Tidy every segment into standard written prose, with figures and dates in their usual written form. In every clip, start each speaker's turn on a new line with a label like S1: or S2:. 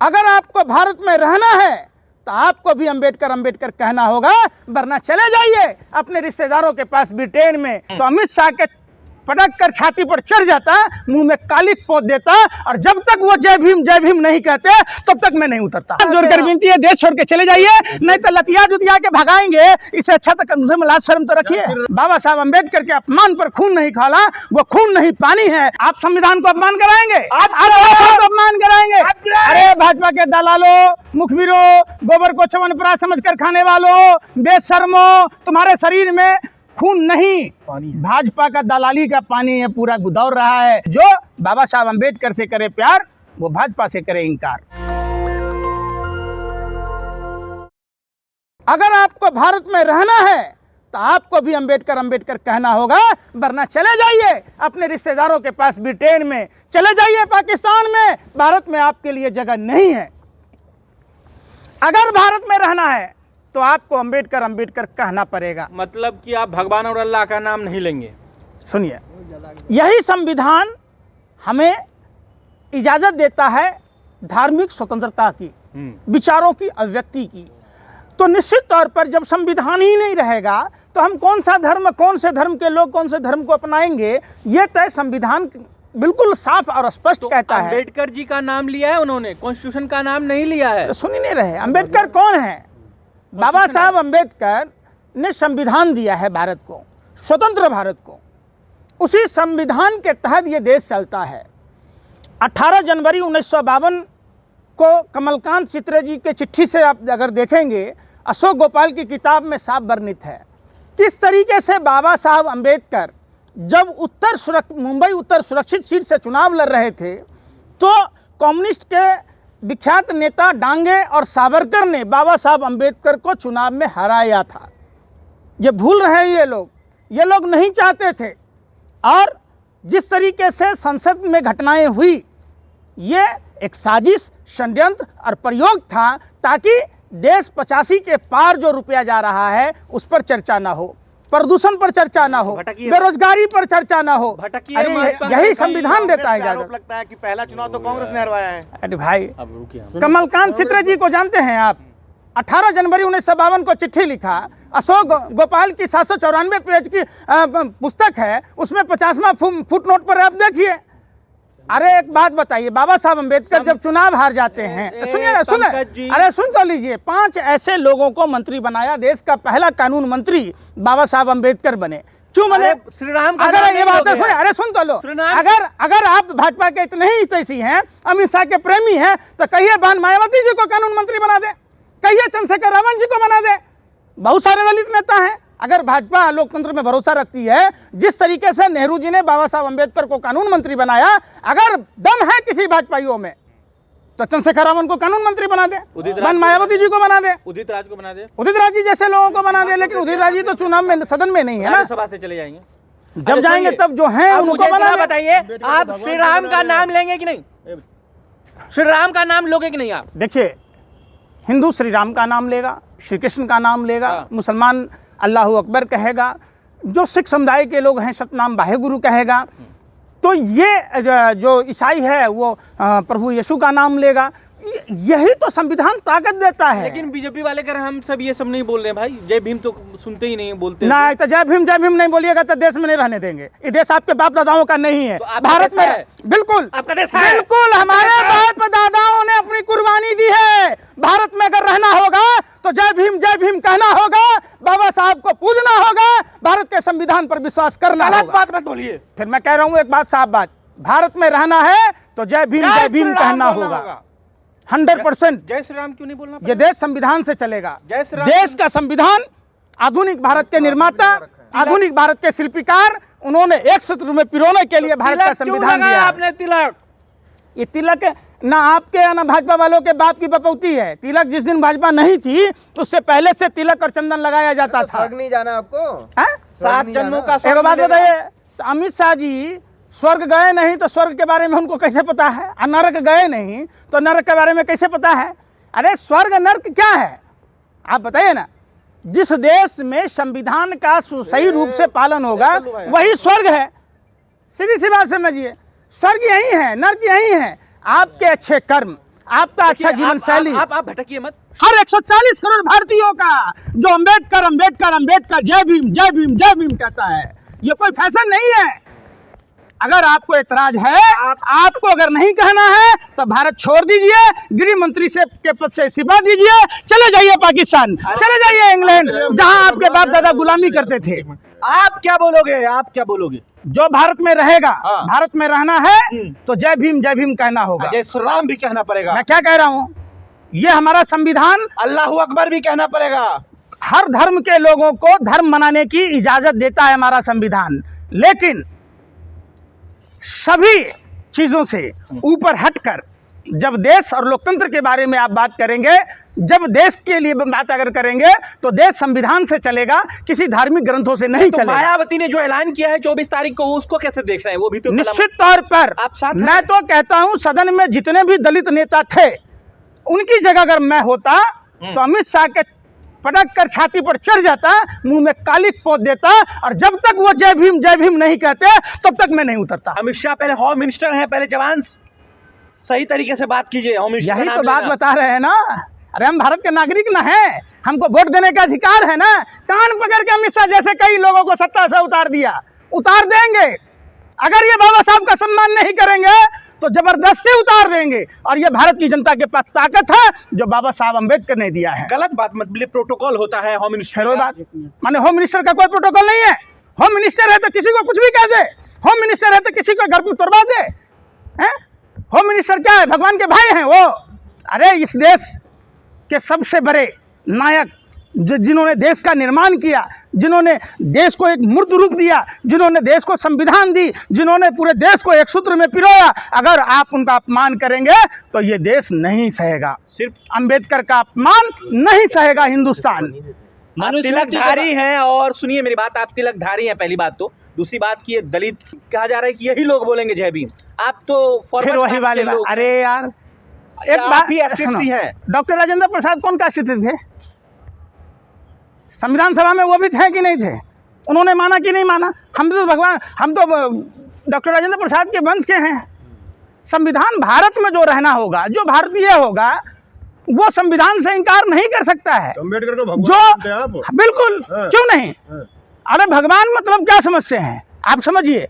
S1: अगर आपको भारत में रहना है तो आपको भी अंबेडकर अंबेडकर कहना होगा, वरना चले जाइए अपने रिश्तेदारों के पास ब्रिटेन में। तो अमित शाह के पटक कर छाती पर चढ़ जाता, मुंह में कालिक पोत देता, और जब तक वो जय भीम नहीं कहते तब तक मैं नहीं उतरता। जोड़कर विनती है, देश छोड़ के चले जाइए, नहीं तो लतिया जुतिया के भगाएंगे। इससे अच्छा तो कम से कम लाज शर्म तो रखिए। बाबा साहब अंबेडकर के अपमान पर खून नहीं खाला, वो खून नहीं पानी है। आप संविधान को अपमान कराएंगे, आप अपमान कराएंगे। अरे भाजपा के दलालों, मुखबिरों, गोबर को च्यवनप्राश समझकर खाने वालों, बेशर्मो, तुम्हारे शरीर में खून नहीं, भाजपा का दलाली का पानी है, पूरा गुदौर रहा है। जो बाबा साहब अंबेडकर से करे प्यार, वो भाजपा से करे इंकार। अगर आपको भारत में रहना है तो आपको भी अंबेडकर अंबेडकर कहना होगा, वरना चले जाइए अपने रिश्तेदारों के पास ब्रिटेन में, चले जाइए पाकिस्तान में, भारत में आपके लिए जगह नहीं है। अगर भारत में रहना है तो आपको अंबेडकर अंबेडकर कहना पड़ेगा।
S2: मतलब कि आप भगवान और अल्लाह का नाम नहीं लेंगे।
S1: सुनिए, यही संविधान हमें इजाजत देता है धार्मिक स्वतंत्रता की, विचारों की अभिव्यक्ति की। तो निश्चित तौर पर जब संविधान ही नहीं रहेगा तो हम कौन सा धर्म, कौन से धर्म के लोग कौन से धर्म को अपनाएंगे, ये तय संविधान बिल्कुल साफ और स्पष्ट तो कहता है।
S2: अंबेडकर जी का नाम लिया है उन्होंने, कॉन्स्टिट्यूशन का नाम नहीं लिया है।
S1: तो सुन ही नहीं रहे, अंबेडकर कौन है? बाबा साहब अंबेडकर ने संविधान दिया है भारत को, स्वतंत्र भारत को। उसी संविधान के तहत ये देश चलता है। 18 जनवरी 1952 को कमलकांत चित्रे जी के चिट्ठी से आप अगर देखेंगे, अशोक गोपाल की किताब में साफ वर्णित है किस तरीके से बाबा साहब अंबेडकर जब मुंबई उत्तर सुरक्षित सीट से चुनाव लड़ रहे थे, तो कम्युनिस्ट के विख्यात नेता डांगे और सावरकर ने बाबा साहब अंबेडकर को चुनाव में हराया था। ये भूल रहे हैं ये लोग नहीं चाहते थे। और जिस तरीके से संसद में घटनाएं हुई, ये एक साजिश, षड्यंत्र और प्रयोग था ताकि देश 85 के पार जो रुपया जा रहा है उस पर चर्चा ना हो, प्रदूषण पर चर्चा ना हो, बेरोजगारी पर चर्चा ना हो। अरे यही संविधान देता है।
S3: आरोप लगता है कि पहला चुनाव तो कांग्रेस ने हरवाया है।
S1: अरे भाई, कमलकांत चित्रे जी को जानते हैं आप? 18 जनवरी 1952 को चिट्ठी लिखा। अशोक गोपाल की 794 पेज की पुस्तक है, उसमें 50वां फुटनोट पर आप देखिए। अरे एक बात बताइए, बाबा साहब अंबेडकर जब चुनाव हार जाते हैं, सुन तो लीजिए, 5 ऐसे लोगों को मंत्री बनाया। देश का पहला कानून मंत्री बाबा साहब अंबेडकर बने। क्यों बने?
S2: श्री राम।
S1: अगर ये बात सुने, अरे सुन तो लो, अगर आप भाजपा के इतने ही तैसी हैं, अमित शाह के प्रेमी हैं, तो कहिए बहन मायावती जी को कानून मंत्री बना दे, कहिए चंद्रशेखर रावण जी को बना दे। बहुत सारे दलित नेता हैं। अगर भाजपा लोकतंत्र में भरोसा रखती है, जिस तरीके से नेहरू जी ने बाबा साहब अंबेडकर को कानून मंत्री बनाया, अगर दम है किसी भाजपाइयों में तो चंद्रशेखर रावण को कानून मंत्री बना दे, मायावती जी को बना दे,
S2: उदित राज को बना दे,
S1: उदित राज जी जैसे लोगों को बना दे। लेकिन उदित राज जी तो चुनाव में, सदन में नहीं है ना,
S2: सभा से चले जाएंगे।
S1: जब जाएंगे तब जो है उनको बना।
S2: बताइए, आप श्री राम का नाम लेंगे कि नहीं? श्री राम का नाम लोगे कि नहीं? आप देखिए,
S1: हिंदू श्री राम का नाम लेगा, श्री कृष्ण का नाम लेगा, मुसलमान अल्लाह अकबर कहेगा, जो सिख समुदाय के लोग हैं सतनाम वाहेगुरु कहेगा, तो ये जो ईसाई है वो प्रभु यीशु का नाम लेगा। यही तो संविधान ताकत देता है।
S2: लेकिन बीजेपी वाले कर हम सब ये सब नहीं बोल रहे हैं भाई, जय भीम तो सुनते ही नहीं, बोलते
S1: ना। तो जय भीम नहीं बोलिएगा तो देश में नहीं रहने देंगे। ये देश आपके बाप दादाओं का नहीं है।
S2: तो
S1: भारत में है। बिल्कुल
S2: आपका देश है।
S1: बिल्कुल हमारे बाप दादाओं ने अपनी कुर्बानी दी है। भारत में अगर रहना होगा तो जय भीम कहना होगा, बाबा साहब को पूजना होगा, भारत के संविधान पर विश्वास करना होगा।
S3: बात मत बोलिए।
S1: फिर मैं कह रहा हूँ एक बात, साफ बात, भारत में रहना है तो जय भीम कहना होगा 100%।
S2: जय श्री राम क्यों नहीं बोलना?
S1: ये देश संविधान से चलेगा। देश का संविधान, आधुनिक भारत के निर्माता, आधुनिक भारत के शिल्पकार, उन्होंने एक सूत्र में पिरोने के लिए भारत का संविधान दिया।
S2: आपने तिलक,
S1: ये तिलक ना आपके या ना भाजपा वालों के बाप की बपौती है। तिलक जिस दिन भाजपा नहीं थी उससे पहले से तिलक और चंदन लगाया जाता था।
S3: स्वर्ग नहीं जाना आपको?
S1: 7 जन्मों का स्वर्ग। एक बात बताइए, तो अमित शाह जी स्वर्ग गए नहीं तो स्वर्ग के बारे में उनको कैसे पता है? नरक गए नहीं तो नरक के बारे में कैसे पता है? अरे स्वर्ग नरक क्या है आप बताइए ना। जिस देश में संविधान का सही रूप से पालन होगा वही स्वर्ग है। सीधी सी बात समझिए, स्वर्ग यही है, नरक यही है। आपके अच्छे कर्म, आपका अच्छा जीवन शैली,
S2: आप भटकिए मत।
S1: हर 140 करोड़ भारतीयों का जो अंबेडकर अंबेडकर अंबेडकर जय भीम जय भीम जय भीम कहता है, ये कोई फैशन नहीं है। अगर आपको एतराज है, आपको अगर नहीं कहना है तो भारत छोड़ दीजिए, गृह मंत्री से के पद से इस्तीफा दीजिए, चले जाइए पाकिस्तान, चले जाइए इंग्लैंड, जहां आपके बाप दादा गुलामी करते थे।
S2: आप क्या बोलोगे? आप क्या बोलोगे?
S1: जो भारत में रहेगा, भारत में रहना है तो जय भीम कहना होगा,
S2: जय श्री राम भी कहना पड़ेगा।
S1: मैं क्या कह रहा हूँ, ये हमारा संविधान,
S2: अल्लाहू अकबर भी कहना पड़ेगा।
S1: हर धर्म के लोगों को धर्म मनाने की इजाजत देता है हमारा संविधान, लेकिन सभी चीजों से ऊपर हटकर जब देश और लोकतंत्र के बारे में आप बात करेंगे, जब देश के लिए बात अगर करेंगे तो देश संविधान से चलेगा, किसी धार्मिक ग्रंथों से नहीं चलेगा।
S2: मायावती ने जो ऐलान किया है 24 तारीख को, उसको कैसे देख रहे हैं? वो भी तो
S1: निश्चित तौर पर
S2: आप साथ हैं?
S1: मैं तो कहता हूं सदन में जितने भी दलित नेता थे, उनकी जगह अगर मैं होता तो अमित शाह के पटक कर छाती पर चढ़ जाता, मुंह में कालिक पोत देता, और जब तक वो जय भीम नहीं कहते तब तक मैं नहीं उतरता।
S2: अमित शाह पहले होम मिनिस्टर हैं, पहले जवान सही तरीके से बात कीजिए। होम मिनिस्टर
S1: यही तो बात बता रहे हैं ना, अरे हम भारत के नागरिक ना हैं, हमको वोट देने का अधिकार है ना। कान पकड़ के अमित शाह जैसे कई लोगों को सत्ता से उतार दिया, उतार देंगे। अगर ये बाबा साहब का सम्मान नहीं करेंगे तो जबरदस्ती उतार देंगे, और ये भारत की जनता के पास ताकत है जो बाबा साहब अम्बेडकर ने दिया है।
S2: गलत बात मत बोलिए, प्रोटोकॉल होता है होम मिनिस्टर
S1: बात माने होम मिनिस्टर का कोई प्रोटोकॉल नहीं है। होम मिनिस्टर है तो किसी को कुछ भी कह दे, होम मिनिस्टर है तो किसी को घर पर उतरवा दे, हैं? होम मिनिस्टर क्या है? भगवान के भाई हैं वो। अरे इस देश के सबसे बड़े नायक जिन्होंने देश का निर्माण किया, जिन्होंने देश को एक मूर्त रूप दिया, जिन्होंने देश को संविधान दी, जिन्होंने पूरे देश को एक सूत्र में पिरोया, अगर आप उनका अपमान करेंगे तो ये देश नहीं सहेगा। सिर्फ अंबेडकर का अपमान नहीं सहेगा हिंदुस्तान।
S2: आप तिलकधारी हैं, और सुनिए मेरी बात, आप तिलकधारी हैं, पहली बात तो। दूसरी बात की दलित कहा जा रहा है कि यही लोग बोलेंगे जय भीम, आप तो
S1: फिर वही वाली बात। अरे यार
S2: एक बात भी एसटी है।
S1: डॉक्टर राजेंद्र प्रसाद कौन कास्टिस्ट थे? संविधान सभा में वो भी थे कि नहीं थे? उन्होंने माना कि नहीं माना? हम तो डॉक्टर राजेंद्र प्रसाद के वंश के हैं। संविधान भारत में जो रहना होगा, जो भारतीय होगा, वो संविधान से इनकार नहीं कर सकता है।
S3: अम्बेडकर को भगवान
S1: जो
S3: मानते हैं आप?
S1: बिल्कुल, क्यों नहीं? अरे भगवान मतलब क्या समझते हैं आप? समझिए,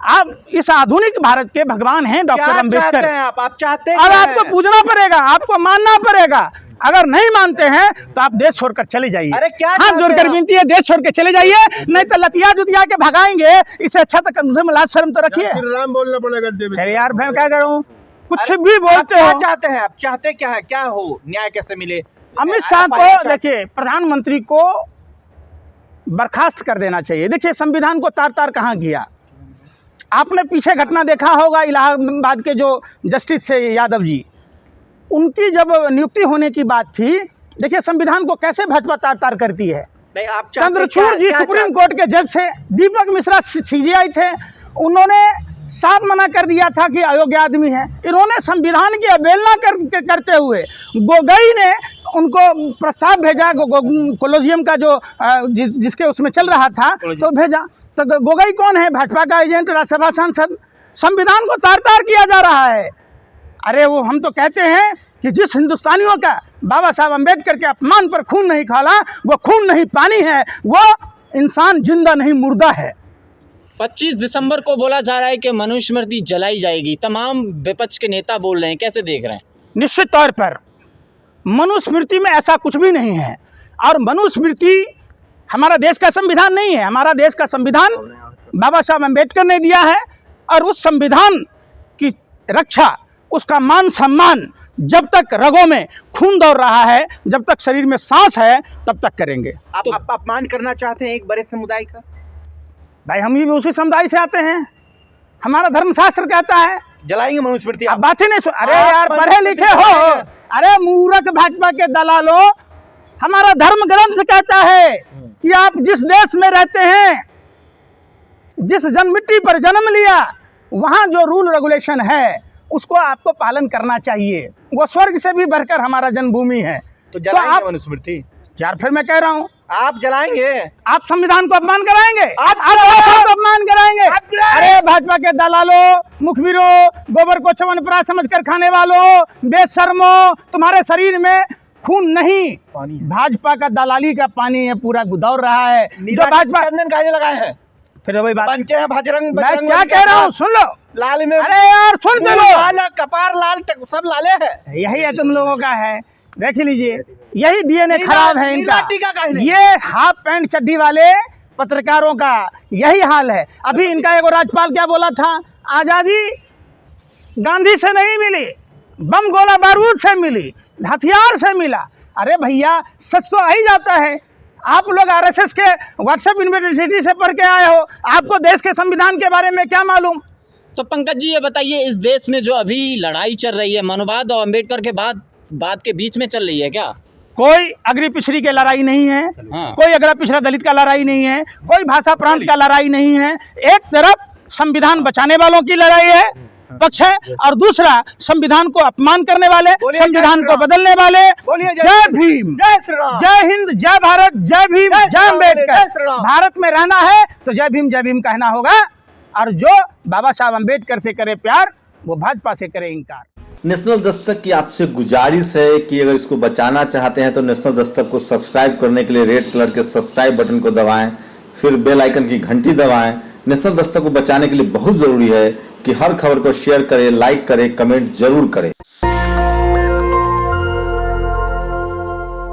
S1: आप इस आधुनिक भारत के भगवान हैं डॉक्टर अम्बेडकर।
S2: आप चाहते हैं,
S1: और आपको पूछना पड़ेगा, आपको मानना पड़ेगा। अगर नहीं मानते हैं तो आप देश छोड़कर चले जाइए।
S2: अरे क्या
S1: हाथ जोड़कर विनती है, देश छोड़ के चले जाइए, नहीं तो लतिया जुतिया के भगाएंगे। इससे अच्छा तो कम से कम लाज शर्म तो रखिए।
S3: राम बोलना पड़ेगा।
S1: अरे यार मैं क्या कर रहा हूँ, कुछ भी बोलते हो।
S2: चाहते हैं आप? चाहते क्या है? क्या हो? न्याय कैसे मिले?
S1: अमित शाह को देखिए, प्रधानमंत्री को बर्खास्त कर देना चाहिए। देखिए संविधान को तार तार कहाँ किया। आपने पीछे घटना देखा होगा, इलाहाबाद के जो जस्टिस थे यादव जी, उनकी जब नियुक्ति होने की बात थी, देखिए संविधान को कैसे भाजपा तार तार करती है।
S2: नहीं, आप
S1: चंद्रचूड़ जी सुप्रीम कोर्ट के जज थे, दीपक मिश्रा सीजीआई थे, उन्होंने साफ मना कर दिया था कि अयोग्य आदमी है। इन्होंने संविधान की अवहेलना करते हुए गोगोई ने उनको प्रस्ताव भेजा, कोलोजियम का जो जिसके उसमें चल रहा था, तो भेजा। तो गोगोई कौन है? भाजपा का एजेंट, राज्यसभा सांसद। संविधान को तार तार किया जा रहा है। अरे वो हम तो कहते हैं कि जिस हिंदुस्तानियों का बाबा साहब अम्बेडकर के अपमान पर खून नहीं खौला, वो खून नहीं पानी है, वो इंसान जिंदा नहीं मुर्दा है।
S4: 25 दिसंबर को बोला जा रहा है कि मनुस्मृति जलाई जाएगी, तमाम विपक्ष के नेता बोल रहे हैं, कैसे देख रहे हैं?
S1: निश्चित तौर पर मनुस्मृति में ऐसा कुछ भी नहीं है, और मनुस्मृति हमारा देश का संविधान नहीं है। हमारा देश का संविधान बाबा साहब अम्बेडकर ने दिया है, और उस संविधान की रक्षा, उसका मान सम्मान जब तक रगों में खून दौड़ रहा है, जब तक शरीर में सांस है, तब तक करेंगे।
S2: आप अपमान करना चाहते हैं एक बड़े समुदाय का?
S1: भाई हम भी उसी समुदाय से आते हैं। हमारा धर्मशास्त्र कहता है
S2: जलाएंगे मनुस्मृति।
S1: आप बात ही नहीं सुन। अरे यार पढ़े लिखे हो, अरे मूर्ख भाजपा के दलालो, हमारा धर्म ग्रंथ कहता है कि आप जिस देश में रहते हैं, जिस मिट्टी पर जन्म लिया, वहाँ जो रूल रेगुलेशन है उसको आपको पालन करना चाहिए। वो स्वर्ग से भी बढ़कर हमारा जन्मभूमि है।
S2: तो जलाएंगे मनुस्मृति?
S1: यार फिर मैं कह रहा हूँ
S2: आप जलाएंगे?
S1: आप संविधान को अपमान कराएंगे? आप को अपमान कराएंगे? अरे भाजपा के दलालों, मुखबिरों, गोबर को च्यवनप्राश समझकर खाने वालों, बेशर्मों, तुम्हारे शरीर में खून नहीं, भाजपा का दलाली का पानी है, पूरा दौड़ रहा है। जो भाजपा
S2: चंदन गाने लगाए हैं,
S1: फिर वही बात,
S2: पंचे हैं बजरंग,
S1: मैं क्या कह रहा हूँ सुन लो।
S2: लाल में,
S1: अरे यार सुन तो लो,
S2: लाल कपार लाल सब लाले हैं।
S1: यही है तुम लोगों का है, देख लीजिए, यही डीएनए खराब है इनका।
S2: टीका का नहीं।
S1: ये हाफ पैंट चड्डी वाले पत्रकारों का यही हाल है। अभी इनका एक राज्यपाल क्या बोला था, आजादी गांधी से नहीं मिली, बम गोला बारूद से मिली, हथियार से मिला। अरे भैया सच तो आ ही जाता है। आप लोग आरएसएस के व्हाट्सएप यूनिवर्सिटी से पढ़ के आए हो, आपको देश के संविधान के बारे में क्या मालूम?
S4: तो पंकज जी ये बताइए, इस देश में जो अभी लड़ाई चल रही है मनुवाद और अम्बेडकर के बाद के बीच में चल रही है क्या?
S1: कोई अग्री पिछड़ी की लड़ाई नहीं है, कोई अग्रा पिछड़ा दलित का लड़ाई नहीं है, कोई भाषा प्रांत का लड़ाई नहीं है। एक तरफ संविधान बचाने वालों की लड़ाई है, पक्ष है, और दूसरा संविधान को अपमान करने वाले, संविधान को बदलने वाले। जय भीम,
S3: जय श्री राम,
S1: जय हिंद, जय भारत, जय भीम, जय
S3: जय
S1: अम्बेडकर।
S3: श्री राम।
S1: भारत में रहना है तो जय भीम कहना होगा, और जो बाबा साहब अम्बेडकर से करे प्यार वो भाजपा से करे इनकार।
S5: नेशनल दस्तक की आपसे गुजारिश है कि अगर इसको बचाना चाहते हैं तो नेशनल दस्तक को सब्सक्राइब करने के लिए रेड कलर के सब्सक्राइब बटन को दबाएं, फिर बेल आइकन की घंटी दबाएं। नेशनल दस्तक को बचाने के लिए बहुत जरूरी है कि हर खबर को शेयर करें, लाइक करें, कमेंट जरूर करें।